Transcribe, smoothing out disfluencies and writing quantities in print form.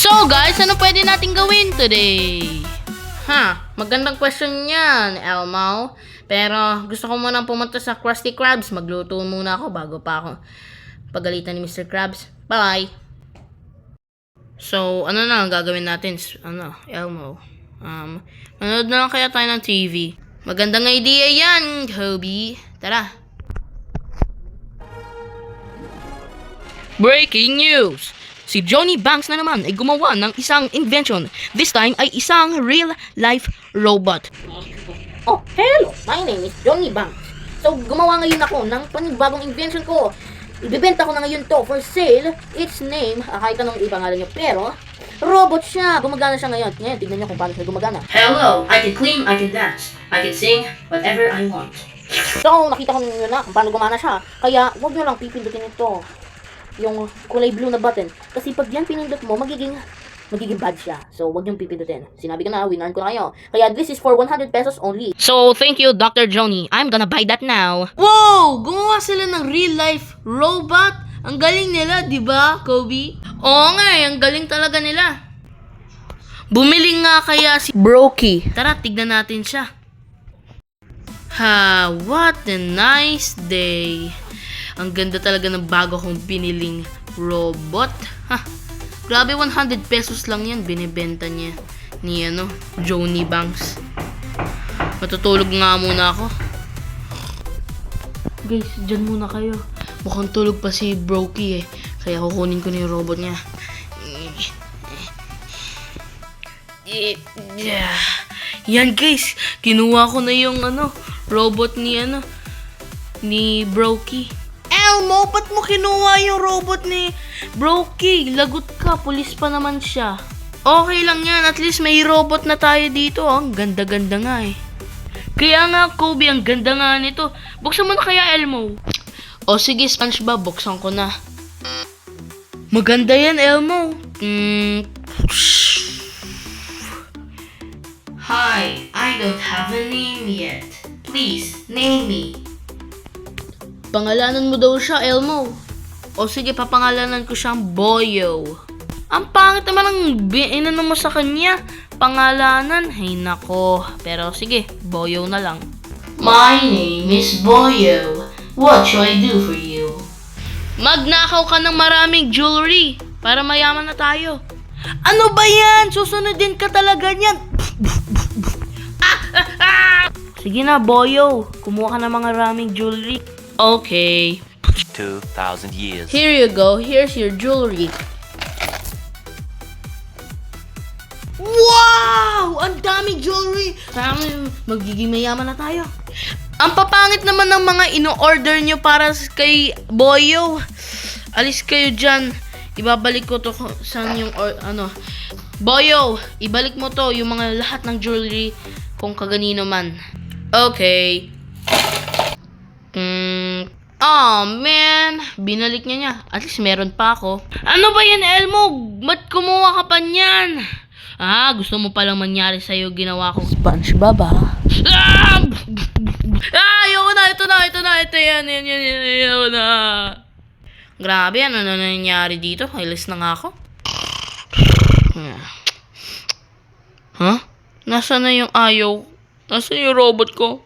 So guys, ano pwede natin gawin today? Magandang question yan, Elmo. Pero gusto ko munang pumunta sa Krusty Krabs. Magluto muna ako bago pa ako pagalitan ni Mr. Krabs. Bye! So, ano na ang gagawin natin? Elmo? Manood na lang kaya tayo ng TV. Magandang idea yan, Kobe. Tara. Breaking news! Si Johnny Banks na naman ay gumawa ng isang invention. This time ay isang real-life robot. Oh, hello! My name is Johnny Banks. So, gumawa ngayon ako ng panibagong invention ko. Ibibenta ko na ngayon to for sale. Its name, kahit anong ipangalan nyo, pero robot siya. Gumagana siya ngayon. Ngayon, tignan nyo kung paano siya gumagana. Hello, I can clean, I can dance, I can sing, whatever I want. So, nakita ko nyo na kung paano gumana siya. Kaya, huwag nyo lang pipindutin ito. Yung kulay blue na button. Kasi pag yan pinindot mo, magiging bad siya. So, huwag nyo pipindutin. Sinabi ko na, winarn ko na kayo. Kaya, this is for 100 pesos only. So, thank you, Dr. Johnny. I'm gonna buy that now. Wow! Gumawa sila ng real-life robot. Ang galing nila, di ba, Kobe? Oo nga, ang galing talaga nila. Bumili nga kaya si Brokey. Tara, tignan natin siya. What a nice day. Ang ganda talaga ng bago kong biniling robot. Grabe, 100 pesos lang yan. Binibenta niya ni Johnny Banks. Matutulog nga muna ako. Guys, dyan muna kayo. Mukhang tulog pa si Brokey Kaya kukunin ko na yung robot niya. Yan guys, kinuha ko na yung robot ni Brokey. Elmo, ba't mo kinuha yung robot ni Brokey? Lagot ka, pulis pa naman siya. Okay lang yan, at least may robot na tayo dito. Ang ganda-ganda nga Kaya nga, Kobe, ang ganda nga nito. Buksan mo na kaya, Elmo. O sige, SpongeBob, buksan ko na. Maganda yan, Elmo. Hi, I don't have a name yet. Please, name me. Pangalanan mo daw siya, Elmo. O sige, papangalanan ko siyang Boyo. Ang pangit naman ang inano mo sa kanya. Pangalanan, ay nako. Pero sige, Boyo na lang. My name is Boyo. What should I do for you? Magnakaw ka ng maraming jewelry para mayaman na tayo. Ano ba yan? Susunodin ka talaga niyan. Sige na, Boyo. Kumuha ka ng mga maraming jewelry. Okay. 2,000 years. Here you go. Here's your jewelry. Wow! Ang daming jewelry! Magiging mayaman na tayo. Ang papangit naman ng mga ino-order nyo para kay Boyo. Alis kayo dyan. Ibabalik ko to sa yung Boyo, ibalik mo to yung mga lahat ng jewelry kung kaganino man. Okay. Oh man, binalik niya. At least meron pa ako. Ano ba yan, Elmo? Ba't kumuha ka pa niyan? Gusto mo palang mangyari sa'yo ginawa ko. SpongeBob Ayoko na, ito yan, ayoko na. Grabe, ano na nangyari dito? Ilis na nga ako. Nasaan na yung ayaw? Nasaan yung robot ko?